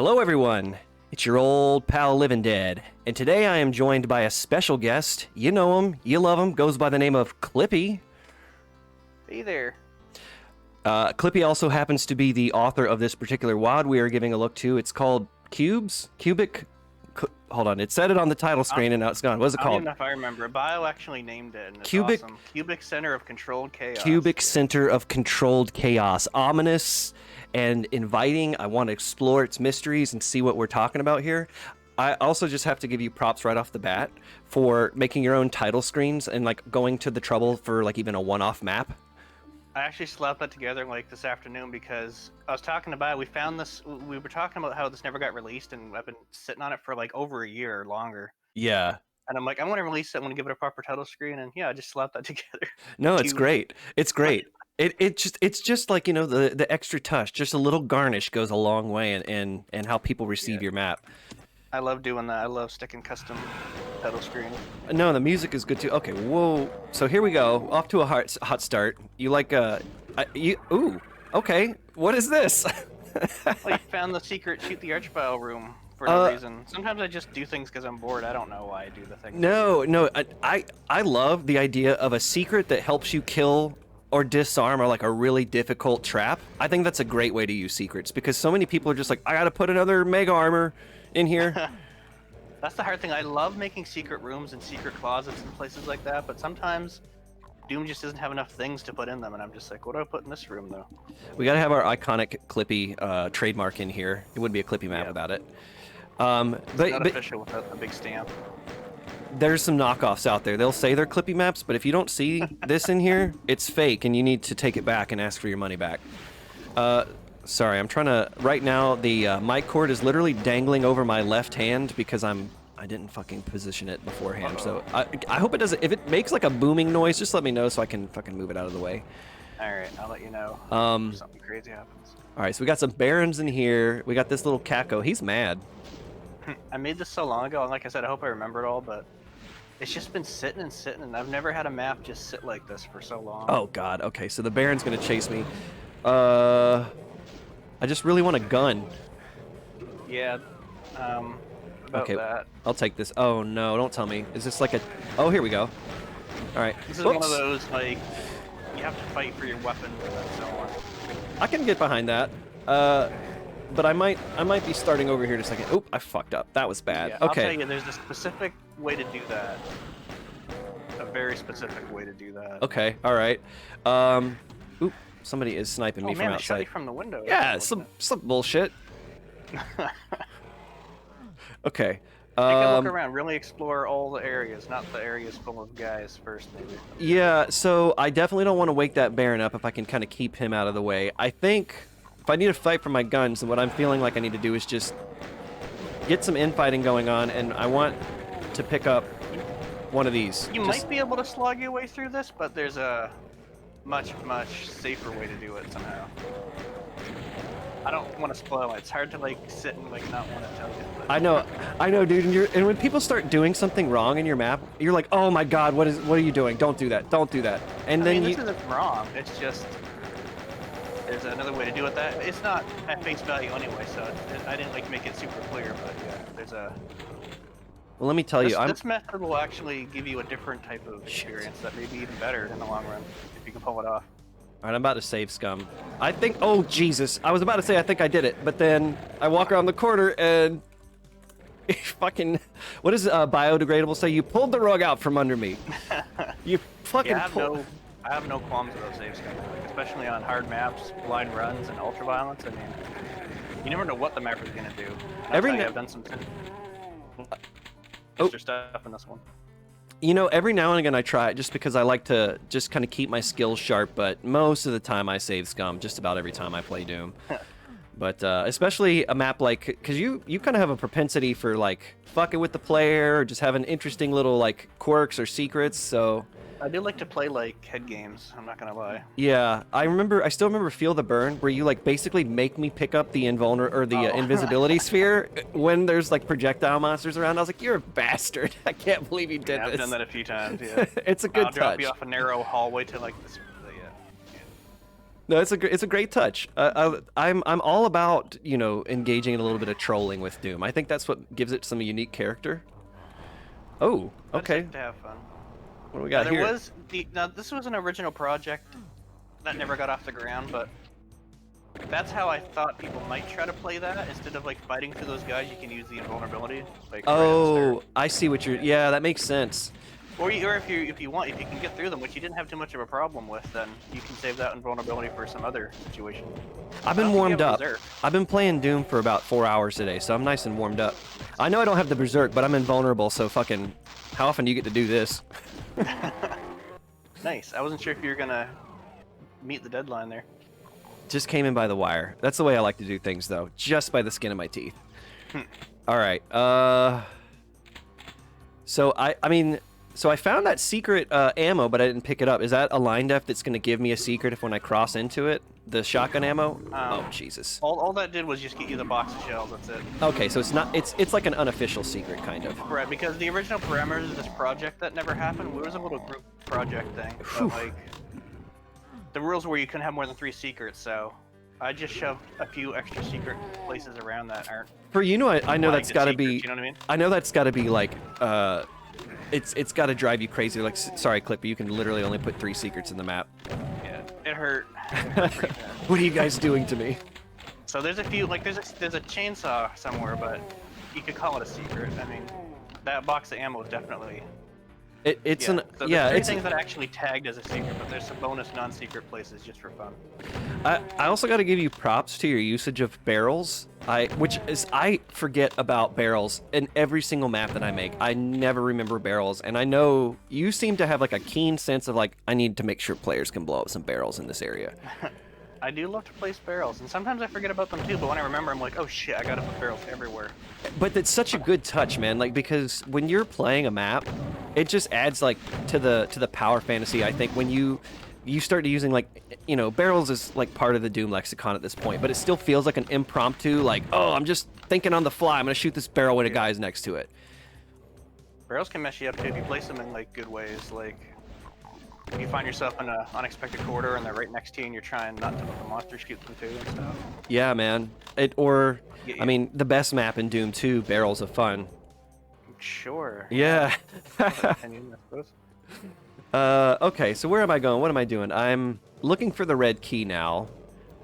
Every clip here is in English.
Hello, everyone. It's your old pal Living Dead, and today I am joined by a special guest. You know him, you love him, goes by the name of Clippy. Hey there. Clippy also happens to be the author of this particular WOD we are giving a look to. It's called Hold on, it said it on the title screen and now it's gone. What is it I don't called? even know if I remember. Bio actually named it, and it's Cubic- awesome. Cubic Center of Controlled Chaos. Cubic Center of Controlled Chaos. Ominous and inviting. I want to explore its mysteries and see what we're talking about here. I also just have to give you props right off the bat for making your own title screens and like going to the trouble for like even a one-off map. I actually slapped that together like this afternoon because I was talking about it. We found this. We were talking about how this never got released, and I've been sitting on it for like over a year or longer. Yeah. And I'm like, I want to release it. I want to give it a proper title screen, and yeah, I just slapped that together. No, it's great. It's great. It's just like, you know, the extra touch, just a little garnish goes a long way in how people receive your map. I love doing that. I love sticking custom title screen. No, the music is good too. Okay, whoa. So here we go. Off to a hot start. You like ooh. Okay. What is this? Well, you found the secret shoot the archvile room for no reason. Sometimes I just do things because I'm bored. I don't know why I do the things. No. I love the idea of a secret that helps you kill or disarm or like a really difficult trap. I think that's a great way to use secrets because so many people are just like, I gotta put another mega armor in here. That's the hard thing. I love making secret rooms and secret closets and places like that, but sometimes Doom just doesn't have enough things to put in them, and I'm just like, what do I put in this room, though? We gotta have our iconic Clippy trademark in here. It wouldn't be a Clippy map without it. It's not official without the big stamp. There's some knockoffs out there. They'll say they're Clippy maps, but if you don't see this in here, it's fake, and you need to take it back and ask for your money back. Sorry, I'm trying to... Right now, the mic cord is literally dangling over my left hand because I didn't fucking position it beforehand. So I hope it doesn't... If it makes like a booming noise, just let me know so I can fucking move it out of the way. Alright, I'll let you know if something crazy happens. Alright, so we got some barons in here. We got this little Kako. He's mad. I made this so long ago, and like I said, I hope I remember it all, but it's just been sitting, and I've never had a map just sit like this for so long. Oh, God. Okay, so the baron's gonna chase me. I just really want a gun. Yeah, about okay, that. I'll take this. Oh, no, don't tell me. Is this like a... Oh, here we go. All right. This is one of those, like, you have to fight for your weapons and so on. I can get behind that. But I might be starting over here in a second. Oop, I fucked up. That was bad. Yeah, Okay. I'll tell you, there's a specific way to do that. A very specific way to do that. Okay, all right. Oop, somebody is sniping me from outside. outside. Shot you from the window. Yeah, some bullshit. Okay. Take a look around. Really explore all the areas, not the areas full of guys first, maybe. Yeah, so I definitely don't want to wake that Baron up if I can kind of keep him out of the way. I think if I need to fight for my guns, then what I'm feeling like I need to do is just get some infighting going on, and I want to pick up one of these. You might be able to slog your way through this, but there's a much safer way to do it somehow. I don't want to spoil it. It's hard to like sit and like not want to tell you. But... I know, dude. And when people start doing something wrong in your map, you're like, oh my god, what are you doing? Don't do that. Don't do that. And then this isn't wrong. It's just there's another way to do it. That it's not at face value anyway. So I didn't like make it super clear, but yeah, there's a. Well, let me tell you, this method will actually give you a different type of experience that may be even better in the long run if you can pull it off. All right, I'm about to save scum. I think... Oh, Jesus. I was about to say I think I did it, but then I walk around the corner and... fucking... What does biodegradable say? You pulled the rug out from under me. You fucking I have no qualms about save scum, especially on hard maps, blind runs, and ultraviolence. I mean, you never know what the map is going to do. I've done some extra stuff in this one. You know, every now and again I try it just because I like to just kind of keep my skills sharp, but most of the time I save scum, just about every time I play Doom. But especially a map like, because you kind of have a propensity for like fucking with the player or just having interesting little like quirks or secrets, so... I do like to play like head games, I'm not gonna lie. Yeah, I still remember Feel the Burn, where you like basically make me pick up the invisibility sphere when there's like projectile monsters around. I was like, you're a bastard. I can't believe you did this. I've done that a few times, yeah. It's a good I'll touch. drop you off a narrow hallway to like this, No, it's a great touch. I'm all about, you know, engaging in a little bit of trolling with Doom. I think that's what gives it some unique character. Oh, I just okay. like to have fun. What do we Now got there here? was now this was an original project that never got off the ground, but that's how I thought people might try to play that. Instead of like fighting through those guys, you can use the invulnerability, like right at the start. Oh, I see what you're. Yeah, that makes sense. Or if you want, if you can get through them, which you didn't have too much of a problem with, then you can save that invulnerability for some other situation. I've I been don't think you warmed have a up. Berserk. I've been playing Doom for about 4 hours today, so I'm nice and warmed up. I know I don't have the Berserk, but I'm invulnerable, so fucking. How often do you get to do this? Nice. I wasn't sure if you were gonna meet the deadline there. Just came in by the wire. That's the way I like to do things, though. Just by the skin of my teeth. All right. So I found that secret ammo, but I didn't pick it up. Is that a line def that's going to give me a secret if when I cross into it? The shotgun ammo? Oh Jesus. All that did was just get you the box of shells. That's it. Okay, so it's not. It's like an unofficial secret, kind of. Right, because the original parameters of this project that never happened. It was a little group project thing, but like the rules were you couldn't have more than 3 secrets. So I just shoved a few extra secret places around that aren't. For you know, I know that's got to be. You know what I mean? I know that's got to be like. It's got to drive you crazy. Like, sorry, Clippy, you can literally only put 3 secrets in the map. Yeah, it hurt. What are you guys doing to me? So there's a few, like there's a chainsaw somewhere, but you could call it a secret. I mean, that box of ammo is definitely. It's yeah. an So yeah. there's 3 It's things that are actually tagged as a secret, but there's some bonus non-secret places just for fun. I also got to give you props to your usage of barrels. I forget about barrels in every single map that I make. I never remember barrels, and I know you seem to have like a keen sense of like I need to make sure players can blow up some barrels in this area. I do love to place barrels, and sometimes I forget about them too. But when I remember, I'm like, oh shit, I gotta put barrels everywhere. But it's such a good touch, man. Like because when you're playing a map, it just adds like to the power fantasy. I think when you start using like barrels is like part of the Doom lexicon at this point, but it still feels like an impromptu like, oh, I'm just thinking on the fly, I'm gonna shoot this barrel when a guy's next to it. Barrels can mess you up too if you place them in like good ways. Like if you find yourself in an unexpected corridor and they're right next to you and you're trying not to let the monster shoot them too and stuff. Yeah, man. I mean, the best map in Doom 2, Barrels of Fun. Sure. Yeah. Opinion, I suppose. Okay, so where am I going? What am I doing? I'm looking for the red key now.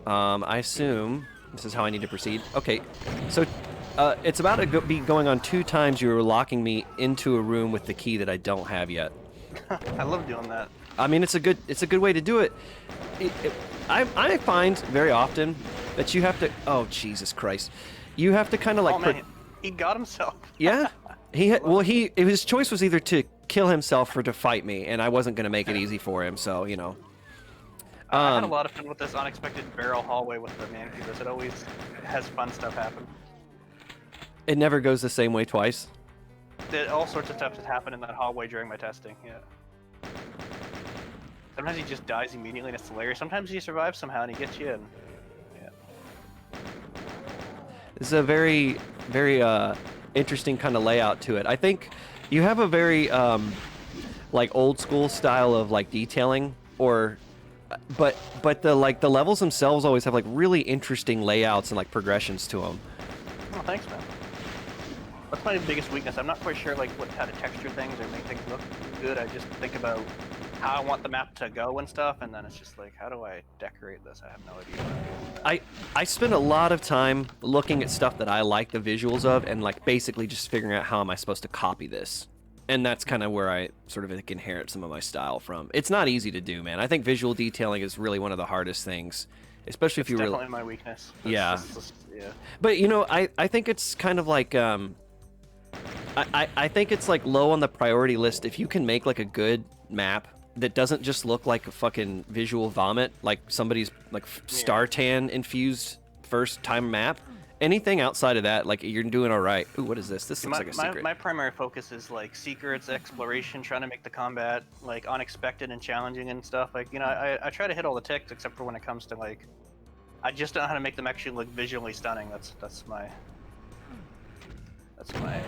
I assume this is how I need to proceed. Okay, so it's about to be going on 2 times you were locking me into a room with the key that I don't have yet. I love doing that. I mean, it's a good way to do it. I find very often that you have to. Oh Jesus Christ! You have to kind of like. Oh man, he got himself. Yeah, his choice was either to kill himself or to fight me, and I wasn't gonna make it easy for him. So you know. I had a lot of fun with this unexpected barrel hallway with the man cubers. It always has fun stuff happen. It never goes the same way twice. All sorts of stuff has happened in that hallway during my testing. Yeah. Sometimes he just dies immediately and it's hilarious. Sometimes he survives somehow and he gets you. And yeah. It's a very, very interesting kind of layout to it. I think you have a very like old school style of like detailing, but the levels themselves always have like really interesting layouts and like progressions to them. Oh, thanks, man. That's my biggest weakness. I'm not quite sure like how to texture things or make things look good. I just think about how I want the map to go and stuff, and then it's just like, how do I decorate this? I have no idea. I spend a lot of time looking at stuff that I like the visuals of, and like basically just figuring out how am I supposed to copy this. And that's kind of where I sort of like inherit some of my style from. It's not easy to do, man. I think visual detailing is really one of the hardest things, especially if you really. Definitely my weakness. Yeah. Yeah. But you know, I think it's kind of like I think it's like low on the priority list if you can make like a good map that doesn't just look like a fucking visual vomit, like somebody's like star tan infused first time map. Anything outside of that, like you're doing all right. Ooh, what is this? This looks like a secret. My primary focus is like secrets, exploration, trying to make the combat like unexpected and challenging and stuff. Like, you know, I try to hit all the ticks except for when it comes to like, I just don't know how to make them actually look visually stunning. That's my,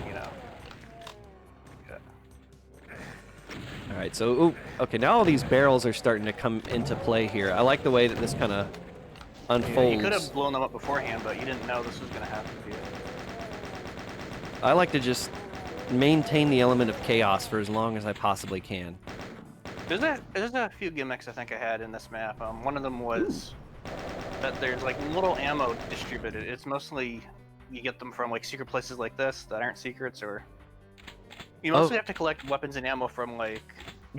you know. All right, so ooh, okay, now all these barrels are starting to come into play here. I like the way that this kind of unfolds. Yeah, you could have blown them up beforehand, but you didn't know this was going to happen to you. I like to just maintain the element of chaos for as long as I possibly can. There's a few gimmicks I think I had in this map. One of them was that there's like little ammo distributed. It's mostly you get them from like secret places like this that aren't secrets, or you mostly have to collect weapons and ammo from like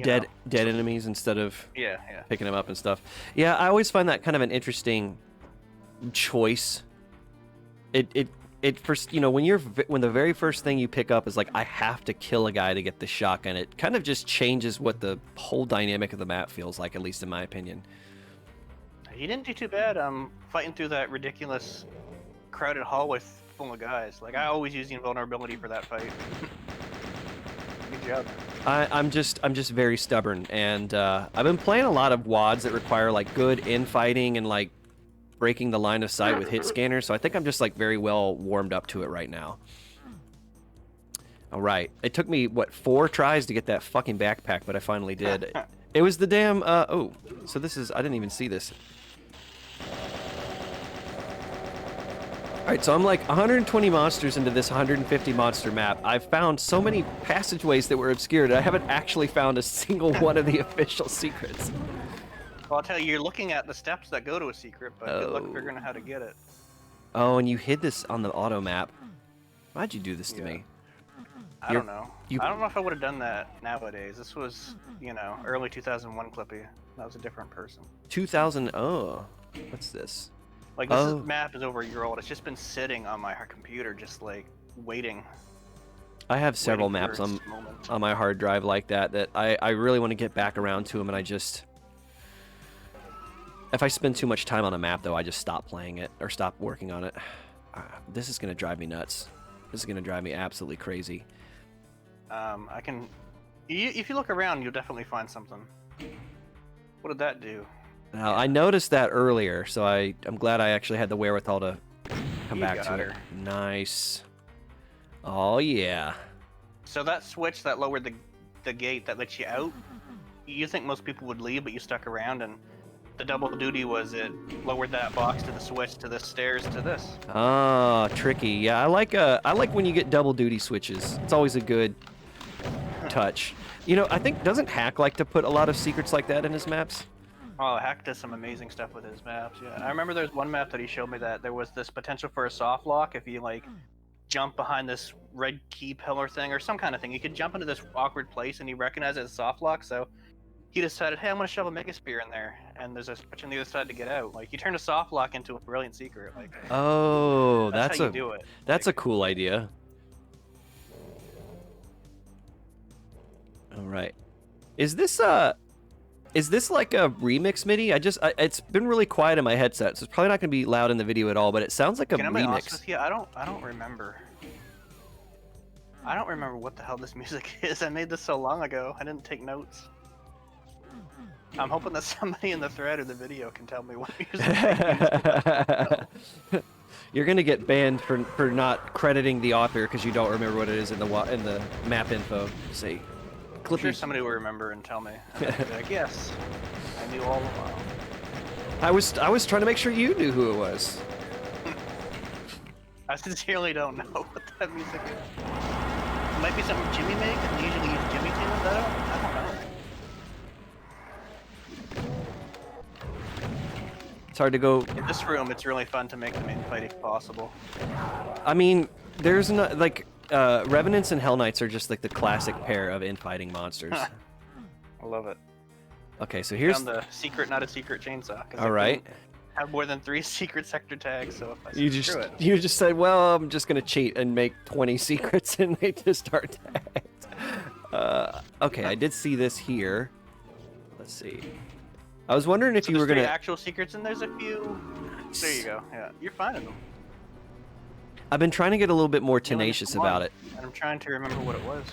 dead enemies instead of yeah picking them up and stuff. Yeah, I always find that kind of an interesting choice. It first, you know, when the very first thing you pick up is like, I have to kill a guy to get the shotgun, it kind of just changes what the whole dynamic of the map feels like, at least in my opinion. You didn't do too bad fighting through that ridiculous crowded hallway full of guys. Like I always use the invulnerability for that fight. Good job. I'm just very stubborn, and I've been playing a lot of WADs that require like good infighting and like breaking the line of sight with hit scanners, so I think I'm just like very well warmed up to it right now. All right, it took me what 4 tries to get that fucking backpack, but I finally did. It was the damn oh, so this is, I didn't even see this. All right, so I'm like 120 monsters into this 150 monster map. I've found so many passageways that were obscured. I haven't actually found a single one of the official secrets. Well, I'll tell you, you're looking at the steps that go to a secret, but good luck figuring out how to get it. Oh, and you hid this on the auto map. Why'd you do this to me? I don't know. I don't know if I would have done that nowadays. This was, you know, early 2001 Clippy. That was a different person. 2000, oh, what's this? Like, this map is over a year old. It's just been sitting on my computer, just like, waiting. I have several maps on my hard drive like that I really want to get back around to them, and I just... If I spend too much time on a map, though, I just stop playing it or stop working on it. This is going to drive me nuts. This is going to drive me absolutely crazy. I can... If you look around, you'll definitely find something. What did that do? Now, I noticed that earlier, so I'm glad I actually had the wherewithal to come back to it. Nice. Oh, yeah. So that switch that lowered the gate that lets you out, you think most people would leave, but you stuck around, and the double duty was it lowered that box to the switch to the stairs to this. Ah, tricky. Yeah, I like when you get double duty switches. It's always a good touch. You know, I think, doesn't Hack like to put a lot of secrets like that in his maps? Oh, Hack does some amazing stuff with his maps, yeah. I remember there's one map that he showed me that there was this potential for a soft lock if you, like, jump behind this red key pillar thing or some kind of thing. You could jump into this awkward place and he recognized it as a soft lock, so he decided, hey, I'm going to shove a Mega Spear in there, and there's a switch on the other side to get out. Like, you turn a soft lock into a brilliant secret. Like, oh, that's how you do it. That's a cool idea. All right. Is this like a remix MIDI? It's been really quiet in my headset, so it's probably not going to be loud in the video at all, but it sounds like a remix. Can I be honest with you? I don't remember. I don't remember what the hell this music is. I made this so long ago. I didn't take notes. I'm hoping that somebody in the thread or the video can tell me what music I used. You're gonna get banned for not crediting the author because you don't remember what it is in the map info. Say, I'm sure somebody will remember and tell me. And I'll be like, yes, I knew all along. I was trying to make sure you knew who it was. I sincerely don't know what that music is. It might be something Jimmy makes, and they usually use Jimmy tunes. I don't know. It's hard to go. In this room, it's really fun to make the main fight if possible. I mean, there's not like Revenants and Hell Knights are just like the classic pair of infighting monsters. I love it. Okay, so here's the secret, not a secret chainsaw. All right. Have more than 3 secret sector tags, so if I said you just said, well, I'm just gonna cheat and make 20 secrets and they just are tagged. Okay, I did see this here. Let's see. I was wondering if you were gonna actual secrets, and there's a few. Nice. There you go. Yeah, you're finding them. I've been trying to get a little bit more tenacious about it. And I'm trying to remember what it was.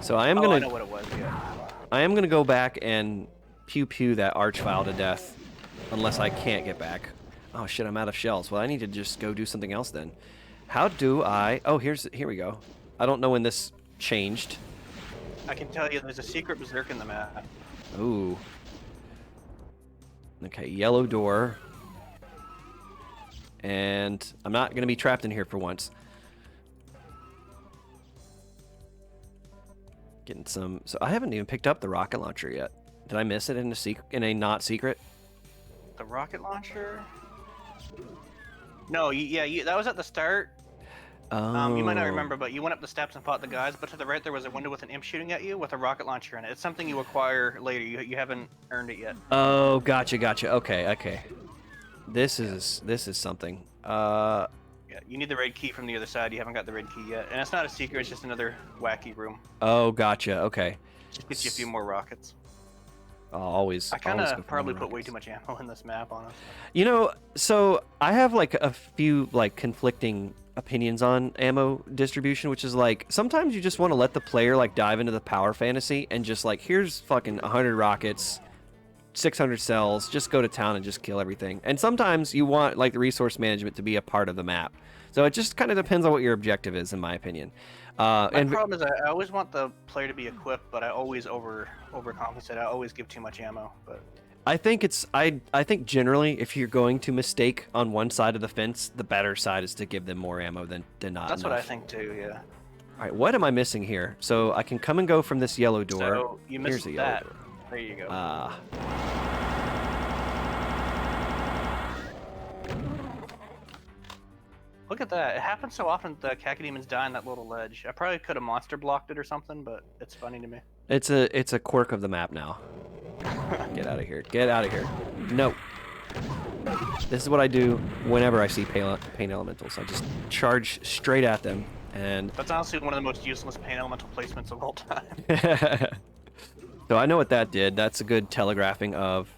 So I am gonna. I know what it was. Yeah. I am gonna go back and pew that archvile to death, unless I can't get back. Oh shit! I'm out of shells. Well, I need to just go do something else then. How do I? Oh, here we go. I don't know when this changed. I can tell you there's a secret berserk in the map. Ooh. Okay, yellow door. And I'm not going to be trapped in here for once. Getting some... So I haven't even picked up the rocket launcher yet. Did I miss it in a not secret? The rocket launcher? No, that was at the start. Oh. You might not remember, but you went up the steps and fought the guys, but to the right there was a window with an imp shooting at you with a rocket launcher in it. It's something you acquire later. You haven't earned it yet. Oh, gotcha. Okay. This is something. Yeah, you need the red key from the other side. You haven't got the red key yet. And it's not a secret, it's just another wacky room. Oh, gotcha. Okay. Just gets you a few more rockets. I kind of probably put way too much ammo in this map, honestly. You know, so I have like a few like conflicting opinions on ammo distribution, which is like sometimes you just want to let the player like dive into the power fantasy and just like, here's fucking 100 rockets, 600 cells, just go to town and just kill everything. And sometimes you want like the resource management to be a part of the map. So it just kind of depends on what your objective is, in my opinion. My problem is I always want the player to be equipped, but I always overcompensate. I always give too much ammo. But I think I think generally if you're going to mistake on one side of the fence, the better side is to give them more ammo than not. That's enough. what I think too. Yeah. All right, what am I missing here? So I can come and go from this yellow door. So you missed Here's a yellow that. door. There you go. Look at that. It happens so often that the cacodemons die on that little ledge. I probably could have monster blocked it or something, but it's funny to me. It's a quirk of the map now. Get out of here. Get out of here. No. This is what I do whenever I see pain elementals. I just charge straight at them. And that's honestly one of the most useless pain elemental placements of all time. So I know what that did. That's a good telegraphing of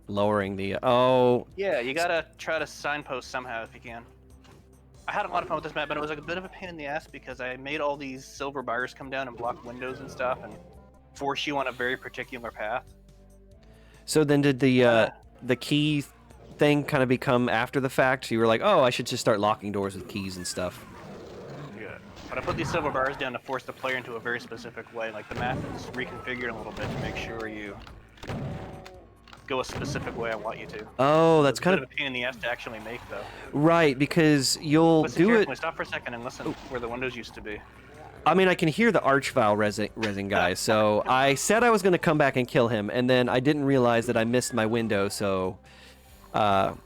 lowering the... Oh. Yeah, you gotta try to signpost somehow if you can. I had a lot of fun with this map, but it was like a bit of a pain in the ass because I made all these silver bars come down and block windows and stuff and force you on a very particular path. So then did the key thing kind of become after the fact? So you were like, oh, I should just start locking doors with keys and stuff. Yeah. But I put these silver bars down to force the player into a very specific way. Like the map is reconfigured a little bit to make sure you go a specific way I want you to. Oh, that's kind of a pain in the ass to actually make, though. Right, because you'll do it... Stop for a second and listen where the windows used to be. I mean, I can hear the archvile resin guy, so I said I was going to come back and kill him, and then I didn't realize that I missed my window, so...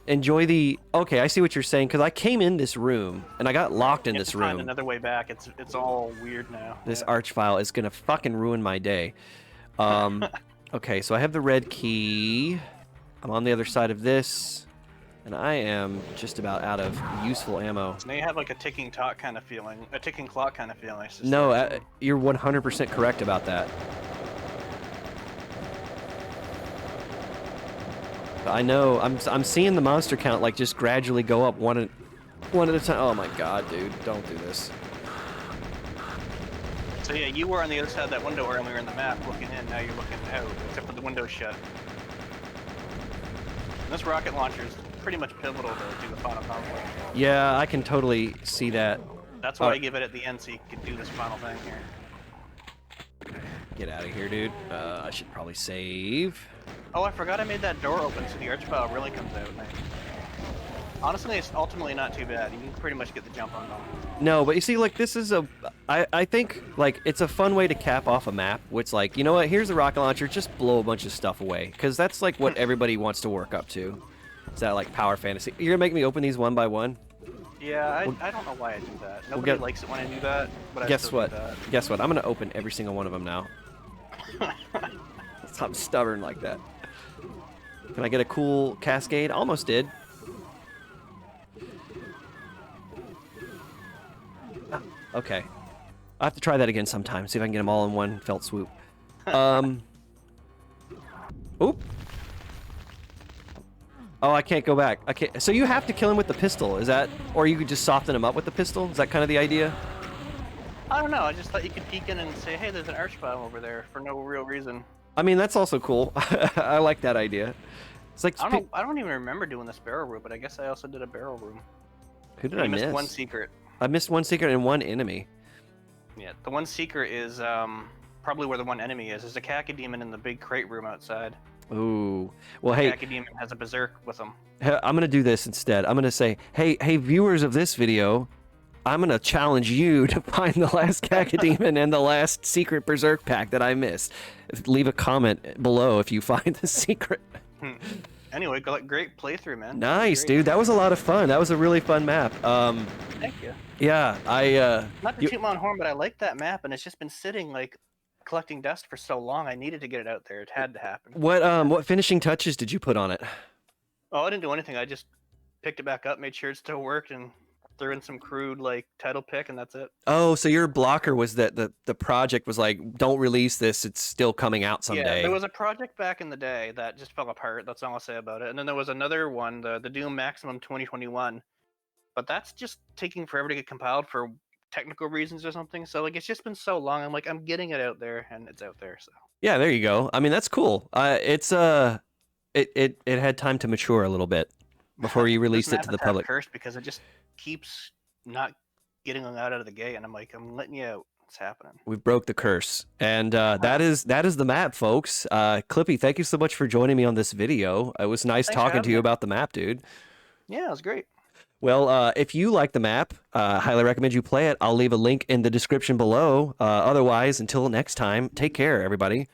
enjoy the... Okay, I see what you're saying, because I came in this room, and I got locked in this room. Find another way back. It's all weird now. This archvile is going to fucking ruin my day. Okay, so I have the red key. I'm on the other side of this, and I am just about out of useful ammo. So now you have like a ticking clock kind of feeling. No, you're 100% correct about that. I know. I'm seeing the monster count like just gradually go up one at a time. Oh my god, dude! Don't do this. So yeah, you were on the other side of that window earlier in the map, looking in. Now you're looking out, except for the window shut. And this rocket launcher is pretty much pivotal to do the final conflict. Yeah, I can totally see that. That's why I give it at the end, so you can do this final thing here. Get out of here, dude. I should probably save. Oh, I forgot I made that door open, so the archvile really comes out. Honestly, it's ultimately not too bad. You can pretty much get the jump on them. No, but you see, like, this is I think, like, it's a fun way to cap off a map, which, like, you know what, here's a rocket launcher, just blow a bunch of stuff away. Because that's, like, what everybody wants to work up to. Is that, like, power fantasy. You're gonna make me open these one by one? Yeah, I don't know why I do that. Nobody likes it when I do that, but guess what? Guess what? I'm gonna open every single one of them now. I'm stubborn like that. Can I get a cool cascade? Almost did. Okay. I have to try that again sometime. See if I can get them all in one felt swoop. Oop. Oh, I can't go back. I can't. So you have to kill him with the pistol, is that? Or you could just soften him up with the pistol? Is that kind of the idea? I don't know. I just thought you could peek in and say, hey, there's an archvile over there for no real reason. I mean, that's also cool. I like that idea. It's like I don't even remember doing this barrel room, but I guess I also did a barrel room. Who did I miss? Missed one secret. I missed one secret and one enemy. Yeah, the one secret is probably where the one enemy is. There's a cacodemon in the big crate room outside. Ooh. Well, The hey, cacodemon has a berserk with him. I'm gonna do this instead. I'm gonna say, hey, viewers of this video, I'm gonna challenge you to find the last cacodemon and the last secret berserk pack that I missed. Leave a comment below if you find the secret. Anyway, great playthrough, man. Nice, Great. dude. That was a lot of fun. That was a really fun map. Thank you. Yeah, Not to toot my own horn, but I like that map, and it's just been sitting like collecting dust for so long. I needed to get it out there. It had to happen. what finishing touches did you put on it? Oh, I didn't do anything. I just picked it back up, made sure it still worked, and threw in some crude like title pick, and that's it. Oh, so your blocker was that the project was like, don't release this. It's still coming out someday. Yeah, there was a project back in the day that just fell apart. That's all I'll say about it. And then there was another one, the Doom Maximum 2021, but that's just taking forever to get compiled for technical reasons or something. So like, it's just been so long. I'm like, I'm getting it out there, and it's out there. So Yeah, there you go. I mean, that's cool. It had time to mature a little bit before you released it to the public. Cursed because it just keeps not getting out of the gate, and I'm like, I'm letting you out. It's happening. We broke the curse, and that is the map, folks. Clippy, thank you so much for joining me on this video. It was nice talking to you about the map, dude. Yeah, it was great. Well, if you like the map, highly recommend you play it. I'll leave a link in the description below. Otherwise, until next time, take care, everybody.